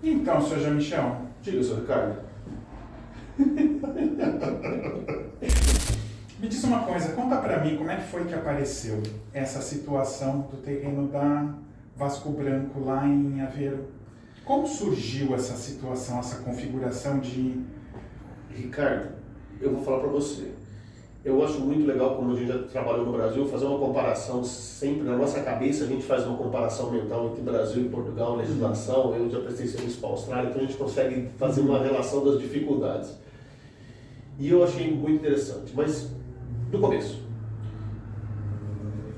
Então, Sr. Jean-Michel, Diga, Sr. Ricardo. me diz uma coisa, conta pra mim como é que foi que apareceu essa situação do terreno da Vasco Branco lá em Aveiro. Como surgiu essa situação, essa configuração de... Ricardo, eu vou falar para você. Eu acho muito legal, como a gente já trabalhou no Brasil, fazer uma comparação sempre na nossa cabeça. A gente faz uma comparação mental entre Brasil e Portugal, legislação. Eu já prestei serviço para a Austrália, então a gente consegue fazer uma relação das dificuldades. E eu achei muito interessante. Mas, do começo,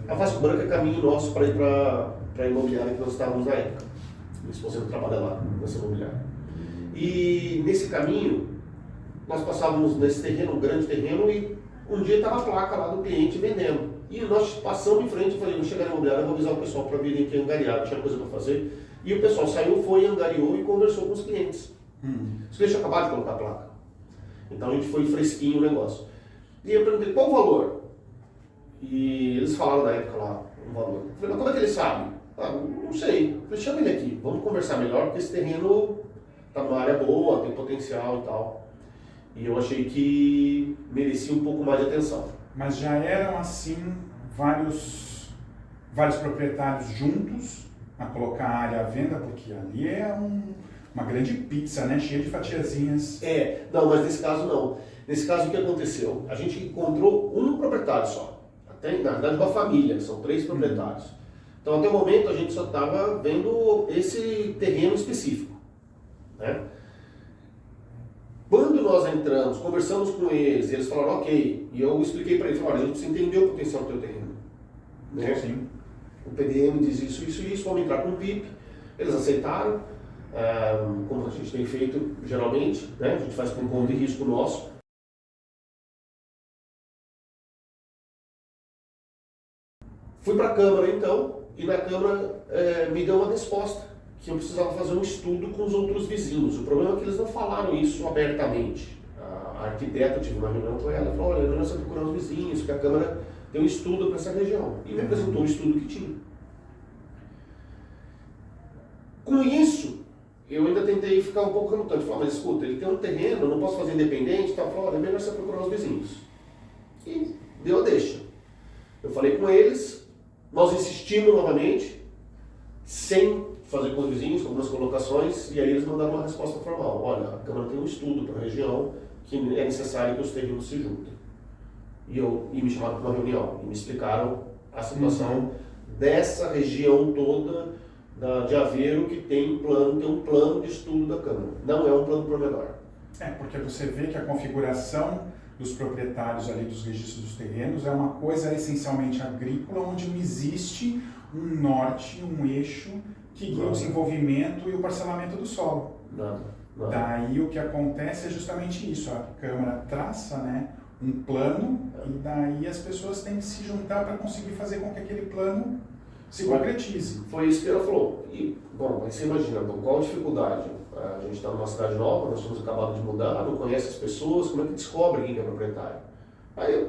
a Vasco Branco é caminho nosso para ir para a imobiliária que nós estávamos na época. Minha esposa trabalha lá, nessa imobiliária. E nesse caminho, nós passávamos nesse terreno, um grande terreno, e um dia estava a placa lá do cliente vendendo. E nós passamos em frente e falei, vou chegar na imobiliária, vou avisar o pessoal para virem aqui angariar, tinha coisa para fazer. E o pessoal saiu, foi, angariou e conversou com os clientes. Os clientes acabaram de colocar a placa. Então a gente foi fresquinho o negócio. E eu perguntei, qual o valor? E eles falaram na época lá, o valor. Eu falei, mas como é que ele sabe? Ah, não sei. Eu falei, chama ele aqui, vamos conversar melhor, porque esse terreno está numa área boa, tem potencial e tal. E eu achei que merecia um pouco mais de atenção. Mas já eram assim vários proprietários juntos a colocar a área à venda, porque ali é uma grande pizza, né? Cheia de fatiazinhas. Não, mas nesse caso não. Nesse caso o que aconteceu? A gente encontrou um proprietário só. Até, na verdade, uma família, são 3 proprietários. Então até o momento a gente só estava vendo esse terreno específico, né? Quando nós entramos, conversamos com eles, eles falaram ok, e eu expliquei para eles, olha, a gente precisa entender o potencial do teu terreno, né? Sim. O PDM diz isso, vamos entrar com o PIP, eles aceitaram, como a gente tem feito geralmente, né? A gente faz com um ponto de risco nosso. Fui para a Câmara então, e na Câmara me deu uma resposta, que eu precisava fazer um estudo com os outros vizinhos. O problema é que eles não falaram isso abertamente. A arquiteta, eu tive uma reunião com ela, falou, olha, é melhor você procurar os vizinhos, porque a Câmara tem um estudo para essa região. E me apresentou o estudo que tinha. Com isso, eu ainda tentei ficar um pouco relutante. Falei, mas escuta, ele tem um terreno, eu não posso fazer independente, tá? Falei, olha, é melhor você procurar os vizinhos. E deu a deixa. Eu falei com eles, nós insistimos novamente, sem fazer com os vizinhos, com algumas colocações, e aí eles mandaram uma resposta formal. Olha, a Câmara tem um estudo para a região que é necessário que os terrenos se juntem. E me chamaram para uma reunião e me explicaram a situação dessa região toda de Aveiro que tem um plano de estudo da Câmara. Não é um plano pormenor. Porque você vê que a configuração dos proprietários ali dos registros dos terrenos é uma coisa essencialmente agrícola, onde não existe um norte, um eixo que guia o desenvolvimento e o parcelamento do solo. Não. Daí o que acontece é justamente isso, a Câmara traça, né, um plano e daí as pessoas têm que se juntar para conseguir fazer com que aquele plano se concretize. Foi isso que ela falou. E, bom, aí você imagina, qual a dificuldade? A gente está numa cidade nova, nós somos acabados de mudar, não conhece as pessoas, como é que descobre quem é proprietário? Aí,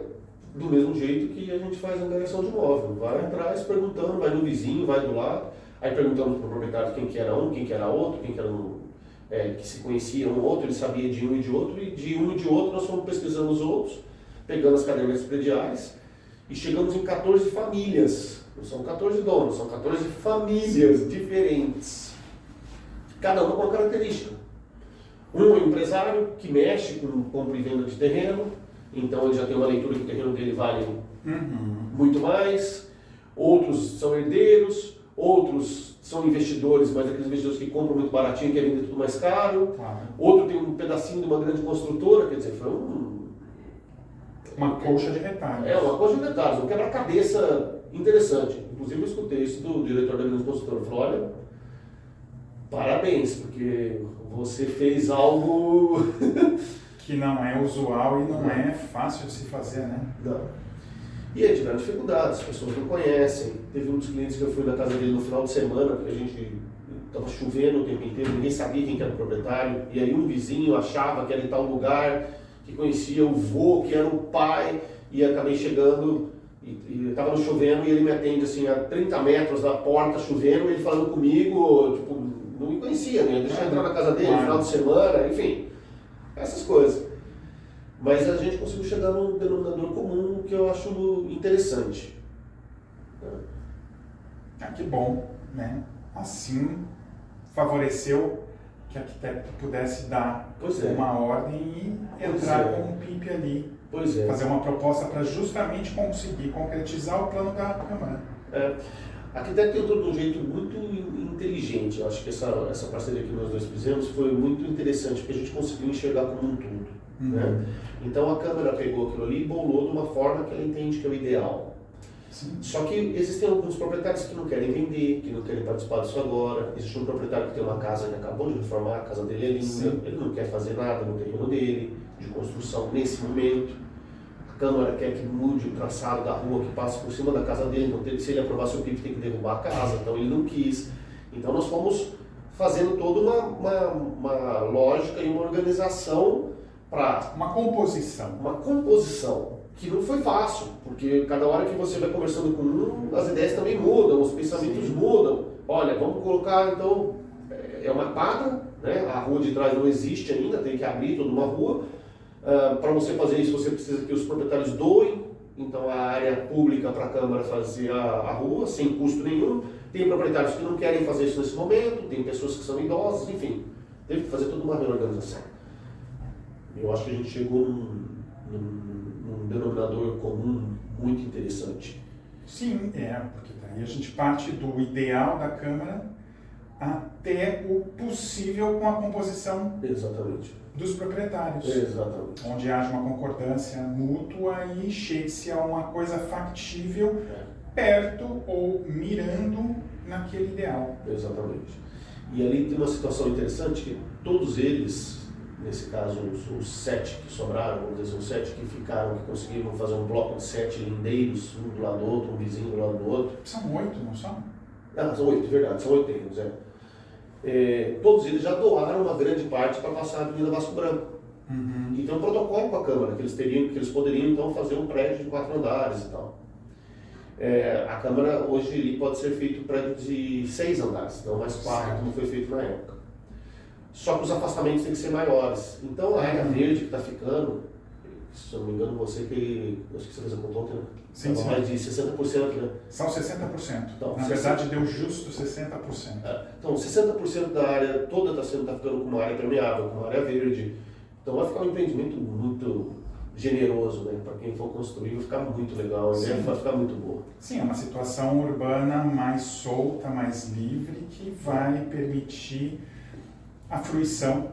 do mesmo jeito que a gente faz a angariação de imóvel, vai atrás perguntando, vai no vizinho, vai do lado, aí perguntamos para o proprietário quem que era um, quem que era outro, quem que era que se conhecia um outro, ele sabia de um e de outro, e de um e de outro nós fomos pesquisando os outros, pegando as cadernetas prediais, e chegamos em 14 famílias. Não são 14 donos, são 14 famílias diferentes. Cada uma com uma característica. Um é um empresário que mexe com compra e venda de terreno, então ele já tem uma leitura que o terreno dele vale muito mais. Outros são herdeiros, outros são investidores, mas aqueles investidores que compram muito baratinho e querem vender tudo mais caro. Claro. Outro tem um pedacinho de uma grande construtora, quer dizer, foi uma colcha de retalhos. Uma colcha de detalhes, um quebra-cabeça interessante. Inclusive eu escutei isso do diretor da grande construtora. Falou, olha, parabéns, porque você fez algo que não é usual e não é fácil de se fazer, né? Não. E aí tiveram dificuldades, as pessoas não conhecem. Teve um dos clientes que eu fui na casa dele no final de semana, porque a gente estava chovendo o tempo inteiro, ninguém sabia quem que era o proprietário, e aí um vizinho achava que era em tal lugar, que conhecia o vô, que era o pai, e acabei chegando, e estava no chovendo, e ele me atende assim a 30 metros da porta chovendo, ele falando comigo, tipo, não me conhecia, né? Deixa eu entrar na casa dele no final de semana, enfim, essas coisas. Mas a gente conseguiu chegar num denominador comum que eu acho interessante. Que bom, né? Assim favoreceu que o arquiteto pudesse dar uma ordem e entrar com um PIP ali. Fazer uma proposta para justamente conseguir concretizar o plano da Câmara. A arquiteto entrou de um jeito muito inteligente. Eu acho que essa parceria que nós dois fizemos foi muito interessante, porque a gente conseguiu enxergar como um todo. Né? Então a Câmara pegou aquilo ali e bolou de uma forma que ela entende que é o ideal. Sim. Só que existem alguns proprietários que não querem vender, que não querem participar disso agora. Existe um proprietário que tem uma casa que acabou de reformar, a casa dele é linda, sim, ele não quer fazer nada no terreno dele, de construção nesse momento. A Câmara quer que mude o traçado da rua que passa por cima da casa dele, então se ele aprovasse o PIP tem que derrubar a casa, então ele não quis. Então nós fomos fazendo toda uma lógica e uma organização para... Uma composição. Que não foi fácil, porque cada hora que você vai conversando com um, as ideias também mudam, os pensamentos, sim, mudam. Olha, vamos colocar então, é uma quadra, né? A rua de trás não existe ainda, tem que abrir toda uma rua. Para você fazer isso, você precisa que os proprietários doem, então a área pública para a Câmara fazer a rua, sem custo nenhum. Tem proprietários que não querem fazer isso nesse momento, tem pessoas que são idosas, enfim, teve que fazer toda uma reorganização. Eu acho que a gente chegou num denominador comum muito interessante. Sim, porque daí a gente parte do ideal da Câmara até o possível com a composição, exatamente, dos proprietários. Exatamente. Onde haja uma concordância mútua e chegue-se a uma coisa factível, perto ou mirando naquele ideal. Exatamente. E ali tem uma situação interessante que todos eles, nesse caso os 7 que sobraram, vamos dizer, os 7 que ficaram, que conseguiram fazer um bloco de 7 lindeiros, um do lado do outro, um vizinho do lado do outro. São 8, não são? São 8, verdade, são 8 terrenos, todos eles já doaram uma grande parte para passar a Avenida Vasco Branco. E tem um protocolo com a Câmara, que eles poderiam então fazer um prédio de 4 andares e tal. A Câmara hoje ali pode ser feito um prédio de 6 andares, não mais 4, como foi feito na época. Só que os afastamentos têm que ser maiores. Então a área verde que está ficando, se eu não me engano, acho que você fez a conta ontem, né? Sim, sim. Mais de 60%, né? São 60%. Então, na verdade deu justo 60%. Então 60% da área toda está ficando com uma área permeável, com uma área verde. Então vai ficar um empreendimento muito generoso, né? Para quem for construir vai ficar muito legal, a ideia vai ficar muito boa. Sim, é uma situação urbana mais solta, mais livre, que vai permitir a fruição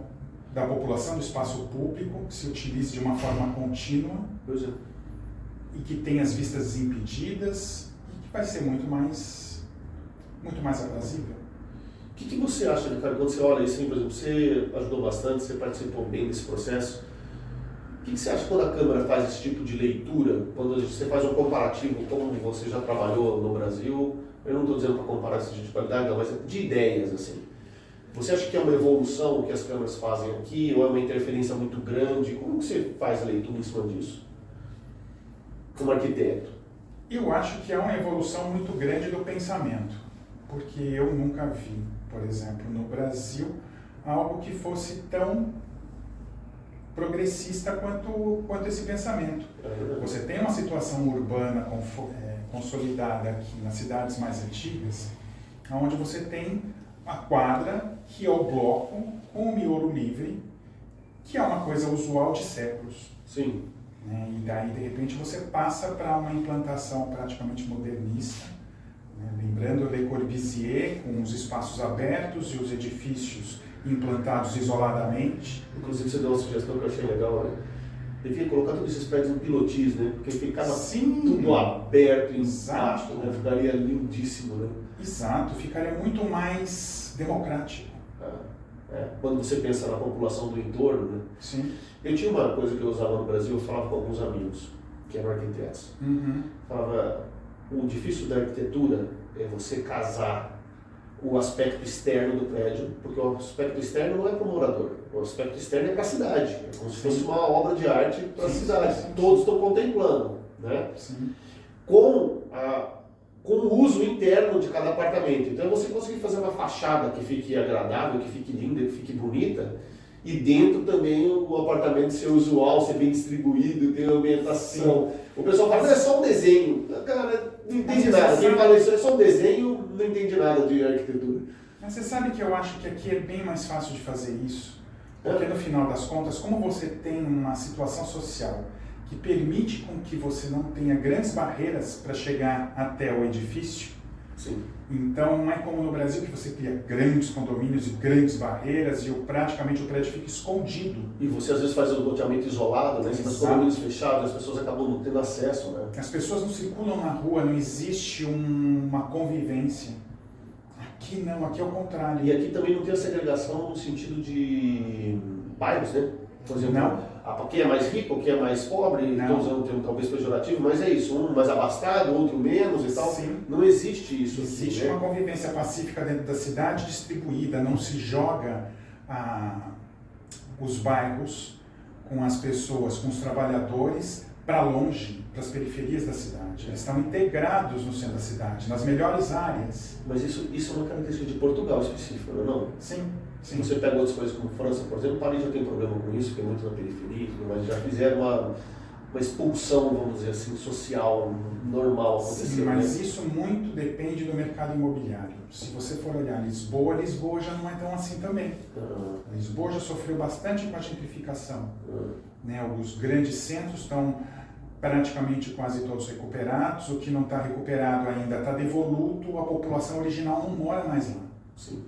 da população do espaço público, que se utilize de uma forma contínua, e que tenha as vistas desimpedidas, e que vai ser muito mais aprazível. O que você acha, Ricardo, quando você olha isso, por exemplo, você ajudou bastante, você participou bem desse processo, o que você acha quando a Câmara faz esse tipo de leitura, quando você faz um comparativo, como você já trabalhou no Brasil, eu não estou dizendo para comparar esse tipo de qualidade, não, mas de ideias, assim. Você acha que é uma evolução o que as câmaras fazem aqui, ou é uma interferência muito grande? Como que você faz a leitura em cima disso, como arquiteto? Eu acho que é uma evolução muito grande do pensamento, porque eu nunca vi, por exemplo, no Brasil, algo que fosse tão progressista quanto esse pensamento. Você tem uma situação urbana consolidada aqui nas cidades mais antigas, onde você tem a quadra, que é o bloco, com o miolo livre, que é uma coisa usual de séculos. Sim. Né? E daí, de repente, você passa para uma implantação praticamente modernista, né? Lembrando Le Corbusier, com os espaços abertos e os edifícios implantados isoladamente. Inclusive, você deu uma sugestão que eu achei legal, né? Devia colocar todos esses prédios em pilotis, né? Porque ficava tudo aberto, exato, né? Ficaria lindíssimo, né? Exato, ficaria muito mais democrático. Quando você pensa na população do entorno, né? Sim. Eu tinha uma coisa que eu usava no Brasil, eu falava com alguns amigos, que eram arquitetos. Falava, o difícil da arquitetura é você casar o aspecto externo do prédio, porque o aspecto externo não é para o morador, o aspecto externo é para a cidade, é como se fosse uma obra de arte para a cidade, todos estão contemplando, né? Sim. Com com o uso interno de cada apartamento. Então, você conseguir fazer uma fachada que fique agradável, que fique linda, que fique bonita, e dentro também o apartamento ser usual, ser bem distribuído, ter uma ambientação. O pessoal fala, é só um desenho. Cara, não entende nada. Quem fala isso é só um desenho, não entende nada de arquitetura. Mas você sabe que eu acho que aqui é bem mais fácil de fazer isso. Porque no final das contas, como você tem uma situação social que permite com que você não tenha grandes barreiras para chegar até o edifício, sim. Então não é como no Brasil que você cria grandes condomínios e grandes barreiras e praticamente o prédio fica escondido. E você às vezes faz o loteamento isolado, né? Nos condomínios fechados, as pessoas acabam não tendo acesso, né? As pessoas não circulam na rua, não existe uma convivência. Aqui não, aqui é o contrário. E aqui também não tem a segregação no sentido de bairros, né? Por exemplo, quem é mais rico, quem é mais pobre, estou usando um termo talvez pejorativo, mas é isso, um mais abastado, outro menos e tal. Sim. Não existe isso. Existe assim, uma convivência pacífica dentro da cidade distribuída, não se joga os bairros com as pessoas, com os trabalhadores para longe, para as periferias da cidade. Eles estão integrados no centro da cidade, nas melhores áreas. Mas isso é uma característica de Portugal específica, não é não? Sim. Se você pega outras coisas como França, por exemplo, Paris já tem problema com isso, porque é muito na periferia, mas já fizeram uma expulsão, vamos dizer assim, social, normal. Sim, mas isso muito depende do mercado imobiliário. Se você for olhar Lisboa já não é tão assim também. Lisboa já sofreu bastante com a gentrificação. Né? Os grandes centros estão praticamente quase todos recuperados, o que não está recuperado ainda está devoluto, a população original não mora mais lá. Sim.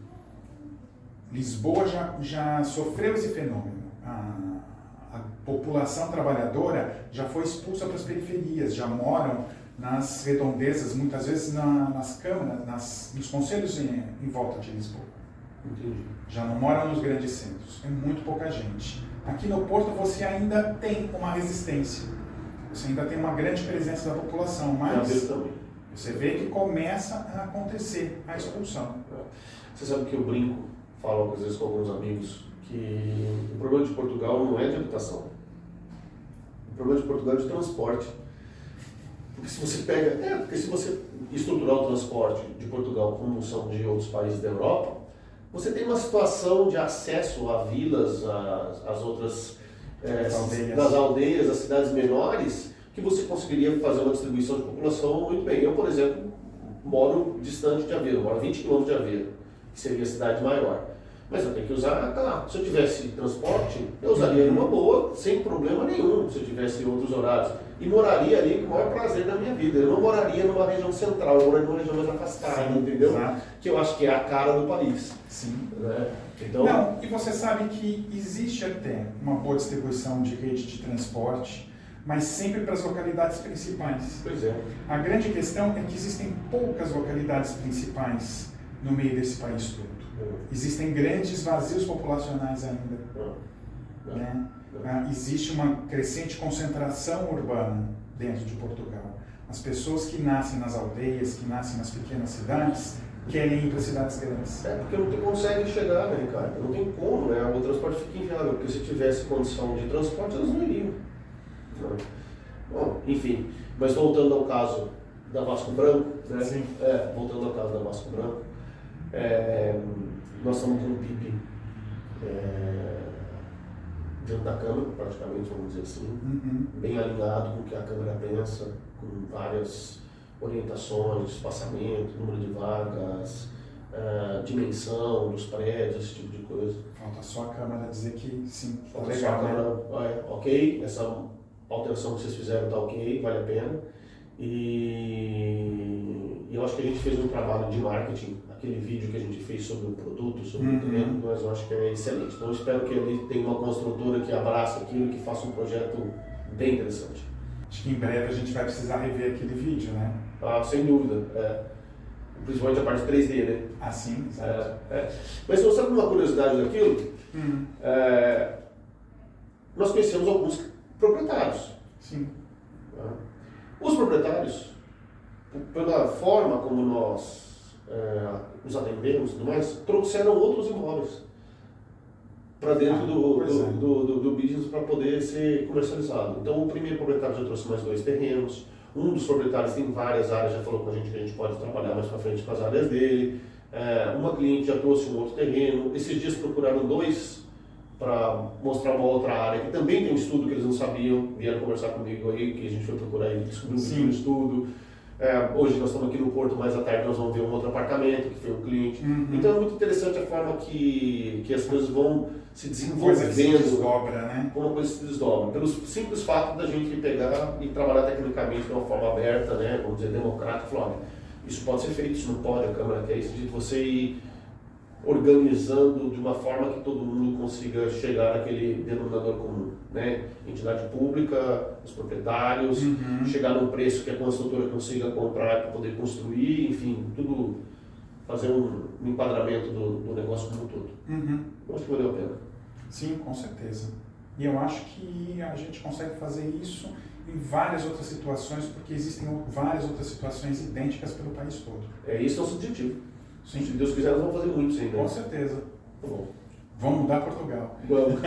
Lisboa já sofreu esse fenômeno. A população trabalhadora já foi expulsa para as periferias, já moram nas redondezas, muitas vezes nas câmaras, nos concelhos em volta de Lisboa. Entendi. Já não moram nos grandes centros, é muito pouca gente. Aqui no Porto você ainda tem uma resistência, você ainda tem uma grande presença da população, mas você vê que começa a acontecer a expulsão. Você sabe que eu brinco, falo às vezes com alguns amigos, que o problema de Portugal não é de habitação. O problema de Portugal é de transporte. Porque se você estruturar o transporte de Portugal como são de outros países da Europa, você tem uma situação de acesso a vilas, às outras das aldeias, as cidades menores, que você conseguiria fazer uma distribuição de população muito bem. Eu, por exemplo, moro distante de Aveiro, moro a 20 km de Aveiro, que seria a cidade maior. Mas eu tenho que usar, claro, se eu tivesse transporte, eu usaria numa boa, sem problema nenhum, se eu tivesse outros horários. E moraria ali com o maior prazer da minha vida. Eu não moraria numa região central, eu moraria numa região mais afastada, entendeu? Exato. Que eu acho que é a cara do país. Sim. Né? Então... Não, e você sabe que existe até uma boa distribuição de rede de transporte, mas sempre para as localidades principais. Pois é. A grande questão é que existem poucas localidades principais no meio desse país todo. Existem grandes vazios populacionais ainda. Né? Existe uma crescente concentração urbana dentro de Portugal. As pessoas que nascem nas aldeias, que nascem nas pequenas cidades, querem ir para cidades grandes. Porque não conseguem chegar, né, Ricardo? Não tem como, né? O transporte fica inviável, porque se tivesse condição de transporte, elas não iriam. Bom, enfim. Mas voltando ao caso da Vasco Branco, né? Sim. Voltando ao caso da Vasco Branco, nós estamos com um PIB dentro da Câmara, praticamente, vamos dizer assim, bem alinhado com o que a Câmara pensa, com várias orientações, espaçamento, número de vagas, dimensão dos prédios, esse tipo de coisa. Falta só a Câmara dizer que sim, está Falta legal, só a Câmara, ok, essa alteração que vocês fizeram está ok, vale a pena. E eu acho que a gente fez um trabalho de marketing, aquele vídeo que a gente fez sobre o produto, sobre o terreno, mas eu acho que é excelente. Então eu espero que ali tenha uma construtora que abrace aquilo, que faça um projeto bem interessante. Acho que em breve a gente vai precisar rever aquele vídeo, né? Sem dúvida. Principalmente a parte 3D, né? Sim, exato. Mas você sabe uma curiosidade daquilo? Nós conhecemos alguns proprietários. Sim. Os proprietários, pela forma como nós os atendemos e tudo mais, trouxeram outros imóveis para dentro do business para poder ser comercializado. Então o primeiro proprietário já trouxe mais 2 terrenos, Um dos proprietários tem várias áreas, já falou com a gente que a gente pode trabalhar mais para frente com as áreas dele. Uma cliente já trouxe um outro terreno. Esses dias procuraram 2 para mostrar uma outra área que também tem um estudo que eles não sabiam, vieram conversar comigo aí, que a gente foi procurar e descobriu que tinha um estudo. Hoje nós estamos aqui no Porto, mais à tarde nós vamos ver um outro apartamento que foi um cliente. Então é muito interessante a forma que as coisas vão se desenvolvendo. Coisa que se desdobra, né? Como uma coisa se desdobra. Pelo simples fato da gente pegar e trabalhar tecnicamente de uma forma aberta, né, vamos dizer, democrática, falar, olha, isso pode ser feito, isso não pode, a Câmara quer isso, de você ir organizando de uma forma que todo mundo consiga chegar naquele denominador comum, né? Entidade pública, os proprietários, chegar num preço que a construtora consiga comprar para poder construir, enfim, tudo fazer um enquadramento do negócio como um todo. Eu acho que valeu a pena. Sim, com certeza. E eu acho que a gente consegue fazer isso em várias outras situações, porque existem várias outras situações idênticas pelo país todo. Isso é o nosso objetivo. Sim. Se Deus quiser, nós vamos fazer muito, sim. Né? Com certeza. Tá bom. Vamos mudar Portugal. Vamos.